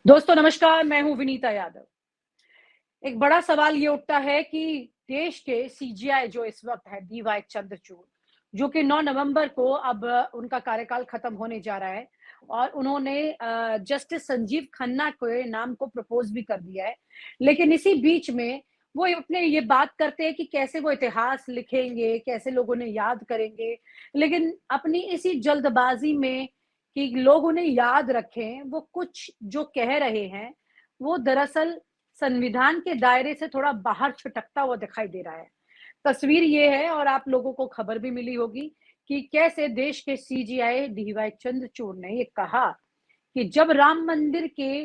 दोस्तों नमस्कार, मैं हूँ विनीता यादव। एक बड़ा सवाल ये उठता है कि देश के सीजीआई जो इस वक़्त है डीवाई चंद्रचूड़, जो कि 9 नवंबर को अब उनका कार्यकाल खत्म होने जा रहा है और उन्होंने जस्टिस संजीव खन्ना के नाम को प्रपोज़ भी कर दिया है। लेकिन इसी बीच में वो अपने ये बात करते हैं कि कैसे वो इतिहास लिखेंगे, कैसे लोग उन्हें याद करेंगे। लेकिन अपनी इसी जल्दबाज़ी में कि लोग उन्हें याद रखें, वो कुछ जो कह रहे हैं, वो दरअसल संविधान के दायरे से थोड़ा बाहर छिटकता हुआ दिखाई दे रहा है। तस्वीर ये है और आप लोगों को खबर भी मिली होगी कि कैसे देश के सीजीआई डीवाई चंद्रचूड़ ने ये कहा कि जब राम मंदिर के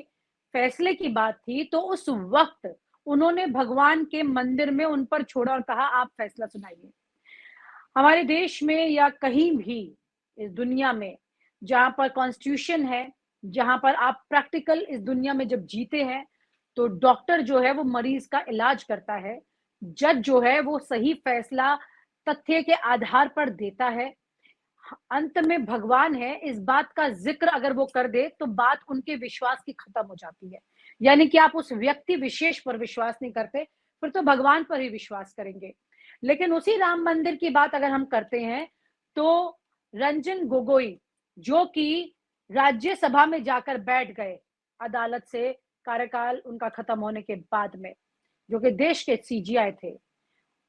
फैसले की बात थी तो उस वक्त उन्होंने भगवान के मंदिर में उन पर छोड़ा और कहा आप फैसला सुनाइए। हमारे देश में या कहीं भी इस दुनिया में जहाँ पर कॉन्स्टिट्यूशन है, जहाँ पर आप प्रैक्टिकल इस दुनिया में जब जीते हैं, तो डॉक्टर जो है वो मरीज का इलाज करता है। जज जो है वो सही फैसला तथ्य के आधार पर देता है। अंत में भगवान है, इस बात का ज़िक्र अगर वो कर दे, तो बात उनके विश्वास की खत्म हो जाती है। यानी कि आप उस व्यक्ति विशेष पर विश्वास नहीं करते, फिर तो भगवान पर ही विश्वास करेंगे। लेकिन उसी राम मंदिर की बात अगर हम करते हैं, तो रंजन गोगोई, जो कि राज्यसभा में जाकर बैठ गए, अदालत से कार्यकाल उनका खत्म होने के बाद में, जो कि देश के सीजीआई थे।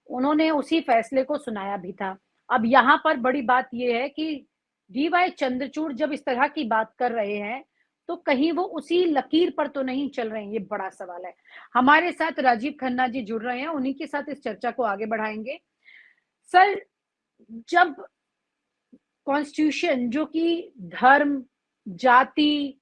उन्होंने उसी फैसले को सुनाया भी था। अब यहाँ पर बड़ी बात ये है कि डीवाई चंद्रचूड़ जब इस तरह की बात कर रहे हैं, तो कहीं वो उसी लकीर पर तो नहीं चल रहे हैं, ये बड़ा सवाल है। हमारे साथ राजीव खन्ना जी जुड़ रहे हैं, उन्हीं के साथ इस चर्चा को आगे बढ़ाएँगे। सर, जब कॉन्स्टिट्यूशन जो कि धर्म, जाति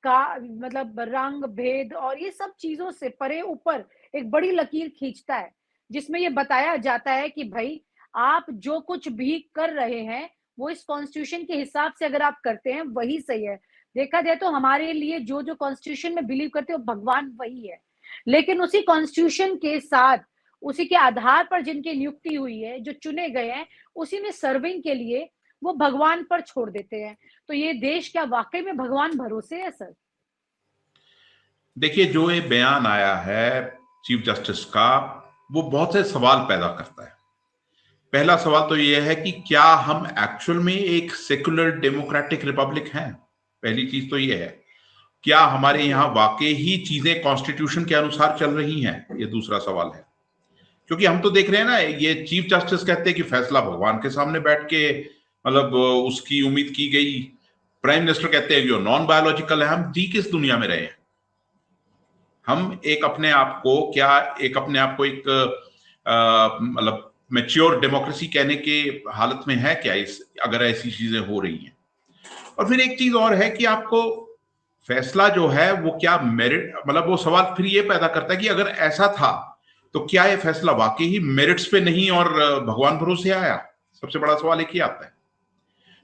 का मतलब रंग भेद और ये सब चीजों से परे ऊपर एक बड़ी लकीर खींचता है, जिसमें ये बताया जाता है कि भाई आप जो कुछ भी कर रहे हैं वो इस कॉन्स्टिट्यूशन के हिसाब से अगर आप करते हैं वही सही है। देखा जाए तो हमारे लिए जो जो कॉन्स्टिट्यूशन में बिलीव करते हैं वो भगवान वही है। लेकिन उसी कॉन्स्टिट्यूशन के साथ उसी के आधार पर जिनकी नियुक्ति हुई है, जो चुने गए हैं, उसी में सर्विंग के लिए वो भगवान पर छोड़ देते हैं। तो ये देश क्या वाकई में भगवान भरोसे है सर? देखिए, जो ये बयान आया है चीफ जस्टिस का, वो बहुत से सवाल पैदा करता है। पहला सवाल तो ये है कि क्या हम एक्चुअल में एक सेकुलर डेमोक्रेटिक रिपब्लिक हैं? पहली चीज तो ये है। क्या हमारे जी। यहाँ वाकई ही चीजें कॉन्स्टिट्यूशन के अनुसार चल रही हैं? ये दूसरा सवाल है। क्योंकि हम तो देख रहे हैं ना, ये चीफ जस्टिस कहते हैं कि फैसला भगवान के सामने बैठ के मतलब उसकी उम्मीद की गई। प्राइम मिनिस्टर कहते हैं जो नॉन बायोलॉजिकल है। हम जी किस दुनिया में रहे हैं? हम एक अपने आप को क्या एक अपने आप को एक मतलब मेच्योर डेमोक्रेसी कहने के हालत में है क्या, इस अगर ऐसी चीजें हो रही हैं? और फिर एक चीज और है कि आपको फैसला जो है वो क्या मेरिट, मतलब वो सवाल फिर ये पैदा करता है कि अगर ऐसा था तो क्या ये फैसला वाकई ही मेरिट्स पे नहीं और भगवान भरोसे आया? सबसे बड़ा सवाल एक ही आता है।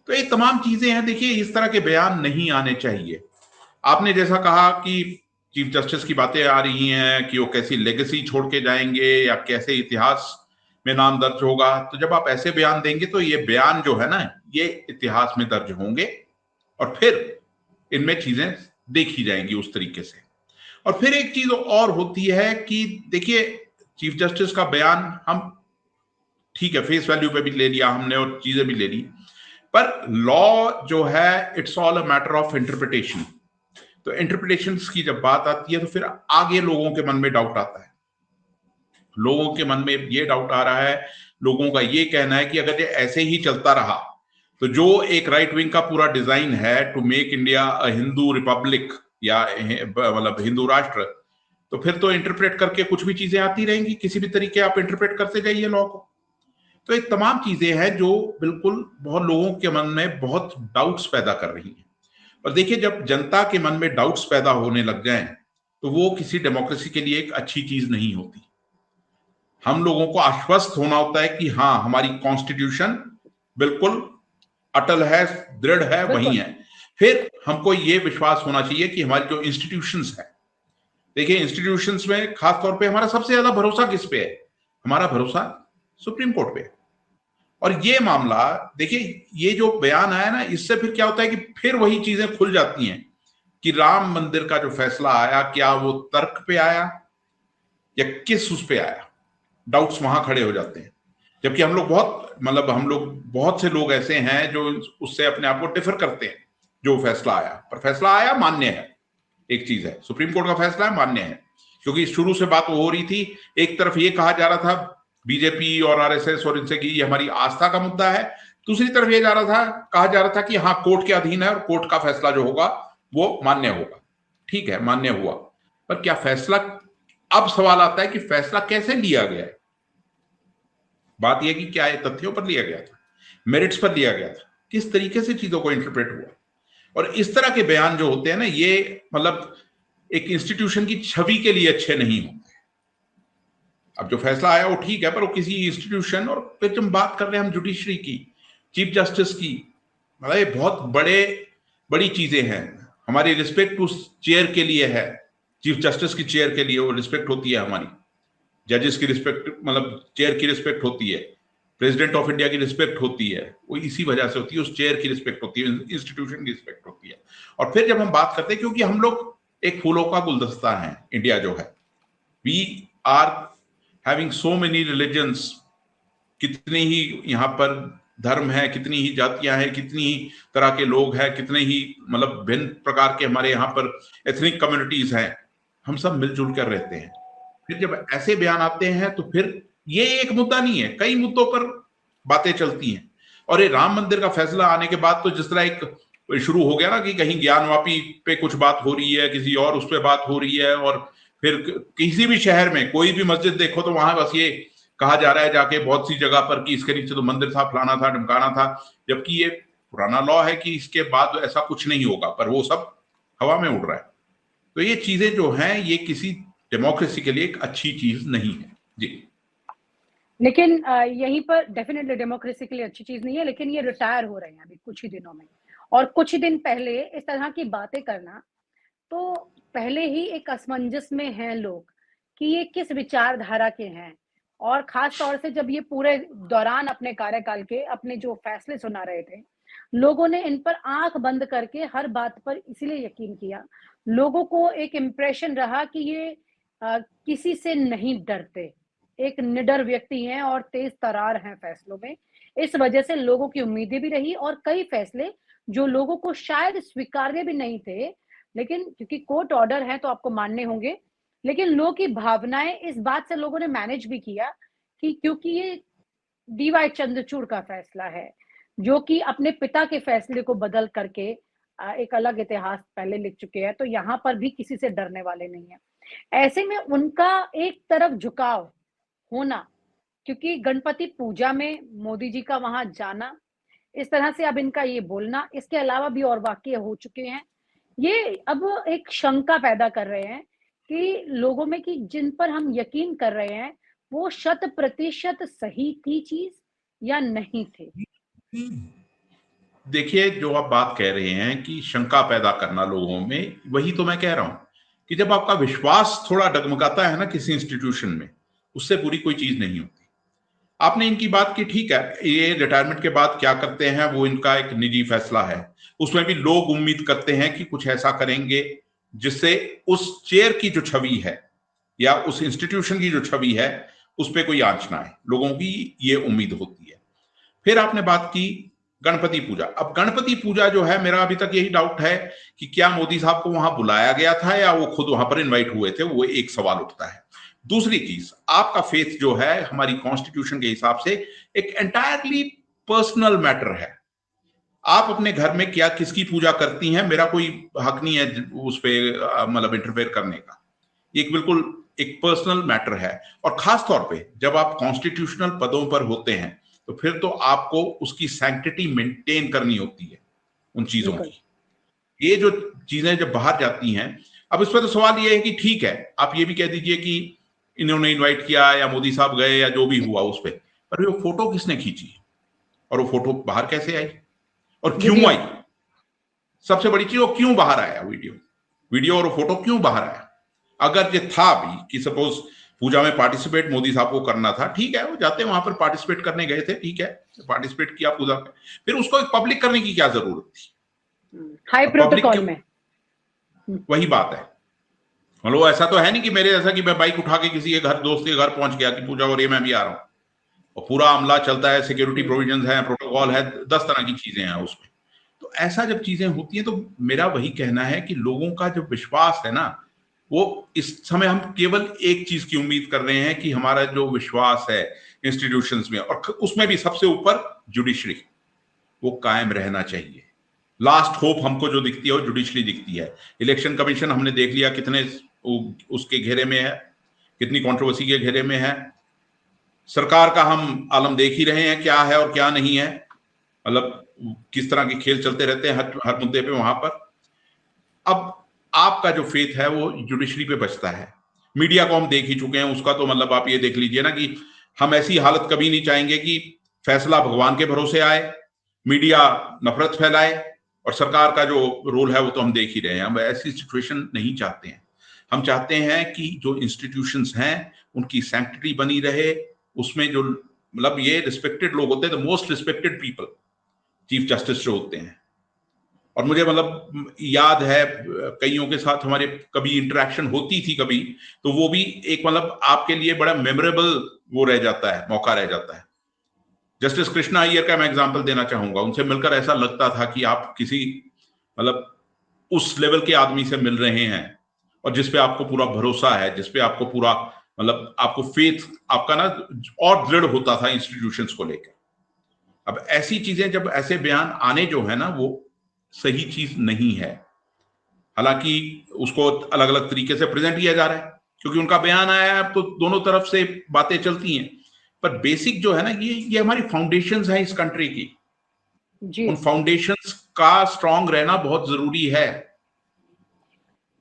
तो ये तमाम चीजें हैं। देखिए, इस तरह के बयान नहीं आने चाहिए। आपने जैसा कहा कि चीफ जस्टिस की बातें आ रही हैं कि वो कैसी लेगेसी छोड़ के जाएंगे या कैसे इतिहास में नाम दर्ज होगा, तो जब आप ऐसे बयान देंगे तो ये बयान जो है ना, ये इतिहास में दर्ज होंगे और फिर इनमें चीजें देखी जाएंगी उस तरीके से। और फिर एक चीज और होती है कि देखिए, चीफ जस्टिस का बयान हम ठीक है फेस वैल्यू पे भी ले लिया हमने और चीजें भी ले ली, पर लॉ जो है it's all a matter of interpretation. तो इंटरप्रिटेशन की जब बात आती है तो फिर आगे लोगों के मन में डाउट आता है। लोगों के मन में ये डाउट आ रहा है, लोगों का ये कहना है कि अगर ये ऐसे ही चलता रहा तो जो एक राइट विंग का पूरा डिजाइन है to make India a Hindu republic या मतलब हिंदू राष्ट्र, तो फिर तो इंटरप्रेट करके कुछ भी चीजें आती रहेंगी, किसी भी तरीके आप इंटरप्रेट करते जाइए लॉ को। तो ये तमाम चीजें हैं जो बिल्कुल बहुत लोगों के मन में बहुत डाउट्स पैदा कर रही हैं। और देखिए, जब जनता के मन में डाउट्स पैदा होने लग जाएं तो वो किसी डेमोक्रेसी के लिए एक अच्छी चीज नहीं होती। हम लोगों को आश्वस्त होना होता है कि हाँ, हमारी कॉन्स्टिट्यूशन बिल्कुल अटल है, दृढ़ है, वही बिल्कुल। है। फिर हमको ये विश्वास होना चाहिए कि हमारी जो इंस्टीट्यूशंस है, देखिए इंस्टीट्यूशंस में खास तौर पे हमारा सबसे ज्यादा भरोसा किस पे है? हमारा भरोसा सुप्रीम कोर्ट पे है। और ये मामला, देखिए, ये जो बयान आया ना, इससे फिर क्या होता है कि फिर वही चीजें खुल जाती हैं कि राम मंदिर का जो फैसला आया, क्या वो तर्क पे आया या किस उस पे आया, डाउट्स वहां खड़े हो जाते हैं। जबकि हम लोग बहुत से लोग ऐसे हैं जो उससे अपने आप को डिफर करते हैं। जो फैसला आया, पर फैसला आया, मान्य है, एक चीज है, सुप्रीम कोर्ट का फैसला है, मान्य है। क्योंकि शुरू से बात हो रही थी, एक तरफ ये कहा जा रहा था बीजेपी और आरएसएस और इनसे कि ये हमारी आस्था का मुद्दा है, दूसरी तरफ ये कहा जा रहा था कि हाँ, कोर्ट के अधीन है और कोर्ट का फैसला जो होगा वो मान्य होगा। ठीक है, मान्य हुआ, पर क्या फैसला, अब सवाल आता है कि फैसला कैसे लिया गया है। बात यह कि क्या ये तथ्यों पर लिया गया था, मेरिट्स पर लिया गया था, किस तरीके से चीजों को इंटरप्रेट हुआ। और इस तरह के बयान जो होते हैं ना, ये एक इंस्टीट्यूशन की छवि के लिए अच्छे नहीं होते। अब जो फैसला आया वो ठीक है, पर वो किसी इंस्टीट्यूशन, और फिर जब बात कर रहे हैं हम जुडिशरी की, चीफ जस्टिस की, ये बहुत बड़ी चीजें हैं। हमारी रिस्पेक्ट उस चेयर के लिए है, चीफ जस्टिस की चेयर के लिए वो रिस्पेक्ट होती है हमारी। जजेस की रिस्पेक्ट, चेयर की रिस्पेक्ट होती है, प्रेसिडेंट ऑफ इंडिया की रिस्पेक्ट होती है, वो इसी वजह से होती है, उस चेयर की रिस्पेक्ट होती है, इंस्टीट्यूशन की रिस्पेक्ट होती है। और फिर जब हम बात करते हैं, क्योंकि हम लोग एक फूलों का गुलदस्ता है, इंडिया जो है, we are having so many religions, कितने ही यहाँ पर धर्म है, कितनी ही जातियां हैं, कितनी ही तरह के लोग हैं, कितने ही भिन्न प्रकार के हमारे यहाँ पर एथनिक कम्युनिटीज हैं, हम सब मिलजुल कर रहते हैं। फिर जब ऐसे बयान आते हैं तो फिर ये एक मुद्दा नहीं है, कई मुद्दों पर बातें चलती हैं। और ये राम मंदिर का फैसला आने के बाद तो जिस तरह एक शुरू हो गया ना कि कहीं ज्ञानवापी पे कुछ बात हो रही है, किसी और उस पर बात हो रही है, और फिर किसी भी शहर में कोई भी मस्जिद देखो तो वहां बस ये कहा जा रहा है जाके बहुत सी जगह पर कि इसके नीचे तो मंदिर था, फलाना था, ढमकाना था, जबकि ये पुराना लॉ है कि इसके बाद ऐसा कुछ नहीं होगा, पर वो सब हवा में उड़ रहा है। तो ये चीजें जो हैं, ये किसी डेमोक्रेसी के लिए एक अच्छी चीज नहीं है जी। लेकिन यहीं पर डेफिनेटली डेमोक्रेसी के लिए अच्छी चीज नहीं है, लेकिन ये रिटायर हो रहे हैं अभी कुछ ही दिनों में, और कुछ ही दिन पहले इस तरह की बातें करना, तो पहले ही एक असमंजस में हैं लोग कि ये किस विचारधारा के हैं। और खास तौर से जब ये पूरे दौरान अपने कार्यकाल के अपने जो फैसले सुना रहे थे, लोगों ने इन पर आंख बंद करके हर बात पर इसीलिए यकीन किया। लोगों को एक इम्प्रेशन रहा कि ये किसी से नहीं डरते, एक निडर व्यक्ति हैं और तेज तरार हैं फैसलों में। इस वजह से लोगों की उम्मीदें भी रही, और कई फैसले जो लोगों को शायद स्वीकार्य भी नहीं थे, लेकिन क्योंकि कोर्ट ऑर्डर है तो आपको मानने होंगे, लेकिन लोगों की भावनाएं, इस बात से लोगों ने मैनेज भी किया कि क्योंकि ये डीवाई चंद्रचूड़ का फैसला है, जो कि अपने पिता के फैसले को बदल करके एक अलग इतिहास पहले लिख चुके हैं, तो यहाँ पर भी किसी से डरने वाले नहीं है। ऐसे में उनका एक तरफ झुकाव होना, क्योंकि गणपति पूजा में मोदी जी का वहां जाना, इस तरह से अब इनका ये बोलना, इसके अलावा भी और वाकये हो चुके हैं, ये अब एक शंका पैदा कर रहे हैं कि लोगों में कि जिन पर हम यकीन कर रहे हैं वो 100% सही थी चीज या नहीं थी। देखिए, जो आप बात कह रहे हैं कि शंका पैदा करना लोगों में, वही तो मैं कह रहा हूं कि जब आपका विश्वास थोड़ा डगमगाता है ना किसी इंस्टीट्यूशन में, उससे पूरी कोई चीज नहीं होती। आपने इनकी बात की, ठीक है, ये रिटायरमेंट के बाद क्या करते हैं वो इनका एक निजी फैसला है। उसमें भी लोग उम्मीद करते हैं कि कुछ ऐसा करेंगे जिससे उस चेयर की जो छवि है या उस इंस्टीट्यूशन की जो छवि है उस पर कोई आंच ना आए, लोगों की ये उम्मीद होती है। फिर आपने बात की गणपति पूजा। अब गणपति पूजा जो है, मेरा अभी तक यही डाउट है कि क्या मोदी साहब को वहां बुलाया गया था या वो खुद वहां पर इनवाइट हुए थे, वो एक सवाल उठता है। दूसरी चीज, आपका फेथ जो है हमारी कॉन्स्टिट्यूशन के हिसाब से एक एंटायरली पर्सनल मैटर है। आप अपने घर में क्या किसकी पूजा करती हैं, मेरा कोई हक नहीं है उस पर इंटरफेयर करने का। एक बिल्कुल एक पर्सनल मैटर है। और खास तौर पे जब आप कॉन्स्टिट्यूशनल पदों पर होते हैं तो फिर तो आपको उसकी सैंक्टिटी मेंटेन करनी होती है उन चीजों की। ये जो चीजें जब बाहर जाती हैं, अब इस पर तो सवाल ये है कि ठीक है, आप ये भी कह दीजिए कि इन्होंने इनवाइट किया या मोदी साहब गए या जो भी हुआ उस पर वो फोटो किसने खींची और वो फोटो बाहर कैसे आई और क्यों आई? सबसे बड़ी चीज, वो क्यों बाहर आया वीडियो और फोटो क्यों बाहर आया? अगर ये था भी कि सपोज पूजा में पार्टिसिपेट मोदी साहब को करना था, ठीक है, वो जाते वहां पर पार्टिसिपेट करने गए थे, ठीक है, पार्टिसिपेट किया पूजा में, फिर उसको एक पब्लिक करने की क्या जरूरत थी? हाई प्रोटोकॉल में वही बात है। मतलब ऐसा तो है नहीं कि मेरे जैसा कि मैं बाइक उठा के किसी के घर, दोस्त के घर पहुंच गया कि पूजा हो रही है मैं भी आ रहा हूं, और पूरा अमला चलता है, सिक्योरिटी प्रोविजंस है, प्रोटोकॉल है, 10 तरह की चीजें हैं उसमें। तो ऐसा जब चीजें होती हैं तो मेरा वही कहना है कि लोगों का जो विश्वास है ना, वो इस समय हम केवल एक चीज की उम्मीद कर रहे हैं कि हमारा जो विश्वास है इंस्टीट्यूशंस में, और उसमें भी सबसे ऊपर जुडिशरी, वो कायम रहना चाहिए। लास्ट होप हमको जो दिखती है वो जुडिशरी दिखती है। इलेक्शन कमीशन हमने देख लिया कितने उसके घेरे में है, कितनी कंट्रोवर्सी के घेरे में है। सरकार का हम आलम देख ही रहे हैं क्या है और क्या नहीं है, मतलब किस तरह के खेल चलते रहते हैं हर मुद्दे पे वहां पर। अब आपका जो फेथ है वो जुडिशरी पे बचता है। मीडिया को हम देख ही चुके हैं, उसका तो मतलब आप ये देख लीजिए ना कि हम ऐसी हालत कभी नहीं चाहेंगे कि फैसला भगवान के भरोसे आए, मीडिया नफरत फैलाए, और सरकार का जो रोल है वो तो हम देख ही रहे हैं। हम ऐसी सिचुएशन नहीं चाहते हैं। हम चाहते हैं कि जो इंस्टीट्यूशंस हैं उनकी सैंक्टिटी बनी रहे, उसमें जो मतलब ये रिस्पेक्टेड लोग होते हैं, the most respected people chief justice जो होते हैं। और मुझे मतलब याद है कईयों के साथ हमारे कभी इंटरेक्शन होती थी कभी, तो वो भी एक मतलब आपके लिए बड़ा मेमोरेबल वो रह जाता है, मौका रह जाता है। जस्टिस कृष्णा अय्यर का मैं एग्जांपल देना चाहूंगा। उनसे मिलकर ऐसा लगता था कि आप किसी मतलब उस लेवल के आदमी से मिल रहे हैं, और जिसपे आपको पूरा भरोसा है, जिसपे आपको पूरा मतलब आपको फेथ आपका ना और दृढ़ होता था इंस्टीट्यूशंस को लेकर। अब ऐसी चीजें जब ऐसे बयान आने जो है ना, वो सही चीज नहीं है। हालांकि उसको अलग अलग तरीके से प्रेजेंट किया जा रहा है क्योंकि उनका बयान आया है, अब तो दोनों तरफ से बातें चलती हैं। पर बेसिक जो है ना, ये हमारी फाउंडेशंस हैं इस कंट्री की। जी, उन फाउंडेशंस का स्ट्रांग रहना बहुत जरूरी है।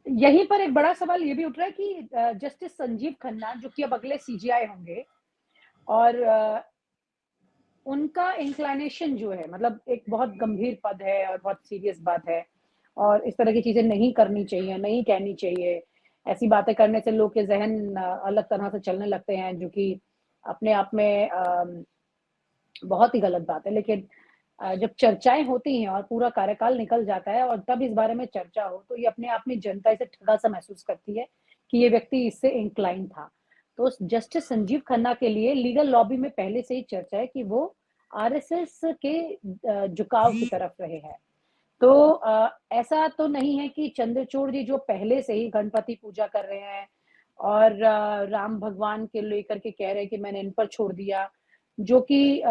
यहीं पर एक बड़ा सवाल ये भी उठ रहा है कि जस्टिस संजीव खन्ना जो कि अब अगले सीजीआई होंगे, और उनका इंक्लिनेशन जो है, मतलब एक बहुत गंभीर पद है और बहुत सीरियस बात है, और इस तरह की चीजें नहीं करनी चाहिए, नहीं कहनी चाहिए। ऐसी बातें करने से लोग के जहन अलग तरह से चलने लगते हैं, जो कि अपने आप में बहुत ही गलत बात है। लेकिन जब चर्चाएं होती हैं और पूरा कार्यकाल निकल जाता है और तब इस बारे में चर्चा हो, तो ये अपने आप में जनता इसे ठगा सा महसूस करती है कि ये व्यक्ति इससे इंक्लाइन था। तो जस्टिस संजीव खन्ना के लिए लीगल लॉबी में पहले से ही चर्चा है कि वो आरएसएस के झुकाव की तरफ रहे हैं। तो ऐसा तो नहीं है कि चंद्रचूड़ जी जो पहले से ही गणपति पूजा कर रहे हैं और राम भगवान के लेकर के कह रहे हैं कि मैंने इन पर छोड़ दिया, जो कि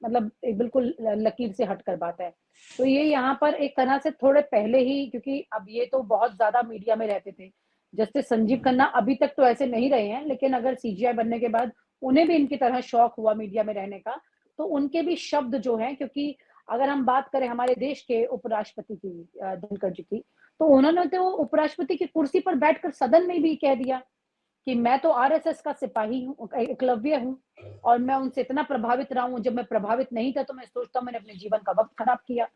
मतलब एक बिल्कुल लकीर से हटकर बात है। तो ये यहाँ पर एक तरह से थोड़े पहले ही, क्योंकि अब ये तो बहुत ज़्यादा मीडिया में रहते थे। जस्टिस संजीव खन्ना अभी तक तो ऐसे नहीं रहे हैं, लेकिन अगर सीजीआई बनने के बाद उन्हें भी इनकी तरह शौक हुआ मीडिया में रहने का, तो उनके भी शब्द जो हैं, क्योंकि अगर हम बात करें हमारे देश के उपराष्ट्रपति की, धनखड़ जी की, तो उन्होंने तो उपराष्ट्रपति की कुर्सी पर बैठकर सदन में भी कह दिया कि मैं तो आरएसएस का सिपाही हूँ, एकलव्य हूँ, और मैं उनसे इतना प्रभावित रहा हूँ। जब मैं प्रभावित नहीं था तो मैं सोचता हूँ मैंने अपने जीवन का वक्त खराब किया।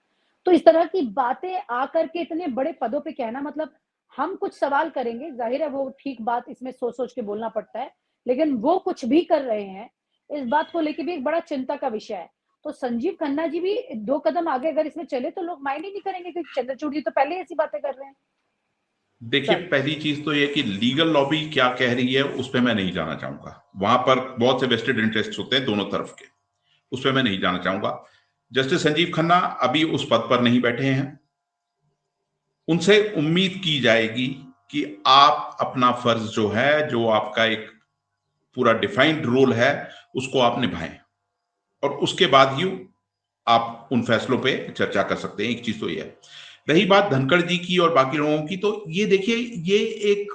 तो इस तरह की बातें आकर के इतने बड़े पदों पे कहना, मतलब हम कुछ सवाल करेंगे, जाहिर है वो ठीक बात, इसमें सोच सोच के बोलना पड़ता है, लेकिन वो कुछ भी कर रहे हैं, इस बात को लेके भी एक बड़ा चिंता का विषय है। तो संजीव खन्ना जी भी 2 कदम आगे अगर इसमें चले तो लोग माइंड ही नहीं करेंगे, क्योंकि चंद्रचूड़ जी तो पहले ही ऐसी बातें कर रहे हैं। देखिए, सर, पहली चीज तो ये कि लीगल लॉबी क्या कह रही है उस पर मैं नहीं जाना चाहूंगा। वहां पर बहुत से वेस्टेड इंटरेस्ट होते हैं दोनों तरफ के, उस पर मैं नहीं जाना चाहूंगा। जस्टिस संजीव खन्ना अभी उस पद पर नहीं बैठे हैं। उनसे उम्मीद की जाएगी कि आप अपना फर्ज जो है, जो आपका एक पूरा डिफाइंड रोल है, उसको आप निभाएं, और उसके बाद ही आप उन फैसलों पे चर्चा कर सकते हैं। एक चीज तो ये है। रही बात धनखड़ जी की और बाकी लोगों की, तो ये देखिए, ये एक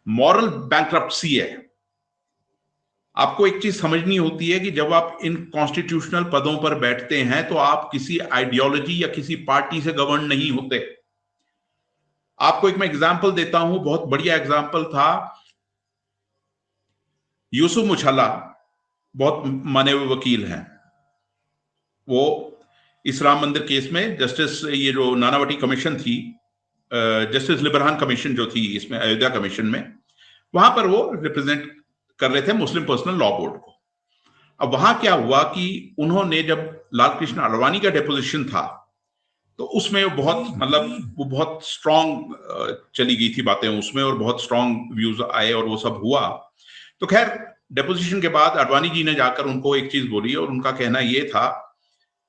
मॉरल बैंक्रप्सी है। आपको एक चीज समझनी होती है कि जब आप इन कॉन्स्टिट्यूशनल पदों पर बैठते हैं तो आप किसी आइडियोलॉजी या किसी पार्टी से गवर्न नहीं होते। आपको एक मैं एग्जांपल देता हूं, बहुत बढ़िया एग्जांपल था। यूसुफ मुछल्ला बहुत माने हुए वकील हैं। वो इस राम मंदिर केस में जस्टिस, ये जो नानावटी कमीशन थी, जस्टिस लिबरहान कमीशन जो थी इसमें, अयोध्या कमीशन में, वहां पर वो रिप्रेजेंट कर रहे थे मुस्लिम पर्सनल लॉ बोर्ड को। अब वहां क्या हुआ कि उन्होंने, जब लाल कृष्ण आडवाणी का डेपोजिशन था, तो उसमें वो बहुत स्ट्रांग चली गई थी बातें उसमें, और बहुत स्ट्रांग व्यूज आए और वो सब हुआ। तो खैर डेपोजिशन के बाद आडवाणी जी ने जाकर उनको एक चीज बोली, और उनका कहना ये था,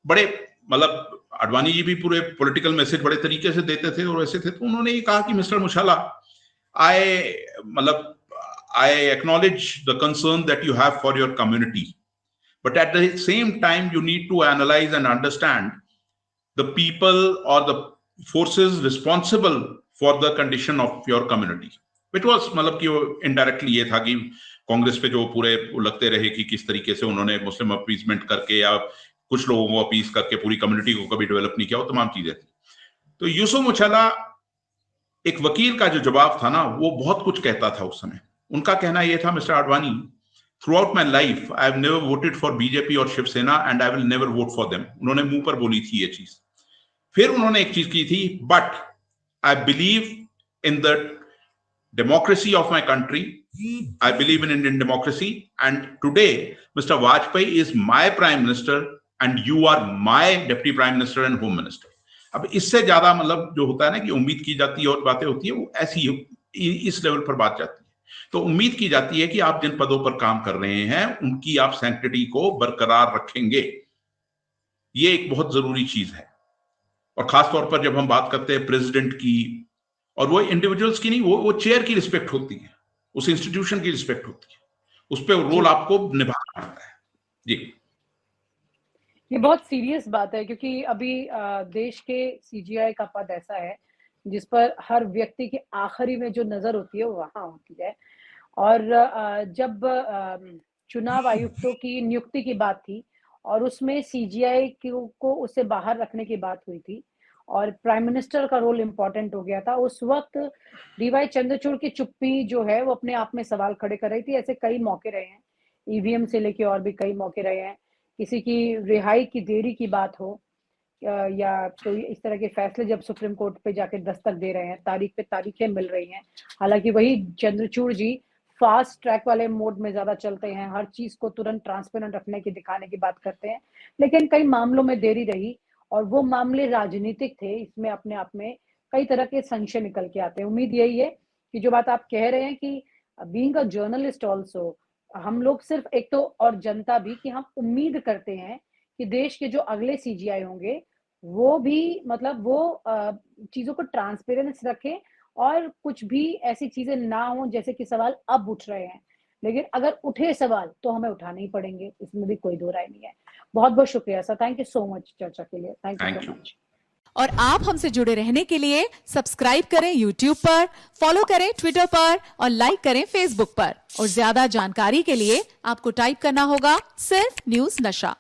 बड़े आडवाणी जी भी पूरे पॉलिटिकल मैसेज बड़े तरीके से देते थे और ऐसे थे, तो उन्होंने ये कहा कि mister मुशाला, I acknowledge the concern that you have for your community, but at the same time you need to analyze and understand the people or the forces responsible for the condition of your community, which was कि वो indirectly ये था कि कांग्रेस पे जो पूरे लगते रहे कि किस तरीके से उन्होंने मुस्लिम अपीसमेंट करके या कुछ लोगों को अपीस करके पूरी कम्युनिटी को कभी डेवलप नहीं किया, वो तमाम चीजें थी। तो यूसुफ मुशाला, एक वकील का जो जवाब था ना, वो बहुत कुछ कहता था उस समय। उनका कहना यह था, mister Advani, throughout my life I have never voted for BJP और Shiv Sena and I will never vote for them. उन्होंने मुंह पर बोली थी ये चीज। फिर उन्होंने एक चीज की थी, but I believe in the democracy of my country, I believe in Indian democracy, and today mister Vajpayee is my prime minister and you are my deputy prime minister and home minister. अब इससे ज्यादा जो होता है ना कि उम्मीद की जाती है और बातें होती है, वो ऐसी इस लेवल पर बात जाती है। तो उम्मीद की जाती है कि आप जिन पदों पर काम कर रहे हैं उनकी आप सैंक्टिटी को बरकरार रखेंगे। ये एक बहुत जरूरी चीज है। और खासतौर पर जब हम बात करते हैं प्रेसिडेंट की, और वो इंडिविजुअल्स की नहीं, वो चेयर की रिस्पेक्ट होती है, उस इंस्टीट्यूशन की रिस्पेक्ट होती है, उस पर रोल आपको निभाना पड़ता है। जी, ये बहुत सीरियस बात है, क्योंकि अभी देश के सीजीआई का पद ऐसा है जिस पर हर व्यक्ति की आखिरी में जो नजर होती है वो वहां होती है। और जब चुनाव आयुक्तों की नियुक्ति की बात थी और उसमें सीजीआई को उससे बाहर रखने की बात हुई थी और प्राइम मिनिस्टर का रोल इम्पोर्टेंट हो गया था, उस वक्त डीवाई चंद्रचूड़ की चुप्पी जो है वो अपने आप में सवाल खड़े कर रही थी। ऐसे कई मौके रहे हैं, ईवीएम से लेके और भी कई मौके रहे हैं। किसी की रिहाई की देरी की बात हो या कोई इस तरह के फैसले जब सुप्रीम कोर्ट पे जाके दस्तक दे रहे हैं, तारीख पे तारीखें मिल रही हैं। हालांकि वही चंद्रचूड़ जी फास्ट ट्रैक वाले मोड में ज्यादा चलते हैं, हर चीज को तुरंत ट्रांसपेरेंट रखने की, दिखाने की बात करते हैं, लेकिन कई मामलों में देरी रही और वो मामले राजनीतिक थे। इसमें अपने आप में कई तरह के संशय निकल के आते हैं। उम्मीद यही है कि जो बात आप कह रहे हैं कि बीइंग अ जर्नलिस्ट ऑल्सो, हम लोग सिर्फ एक तो, और जनता भी, कि हम उम्मीद करते हैं कि देश के जो अगले सीजीआई होंगे वो भी वो चीजों को ट्रांसपेरेंस रखें और कुछ भी ऐसी चीजें ना हो जैसे कि सवाल अब उठ रहे हैं। लेकिन अगर उठे सवाल तो हमें उठाने ही पड़ेंगे, इसमें भी कोई दो राय नहीं है। बहुत बहुत शुक्रिया sir, thank you so much चर्चा के लिए। Thank you so much. और आप हमसे जुड़े रहने के लिए सब्सक्राइब करें YouTube पर, फॉलो करें Twitter पर और लाइक करें Facebook पर। और ज्यादा जानकारी के लिए आपको टाइप करना होगा सिर्फ न्यूज नशा।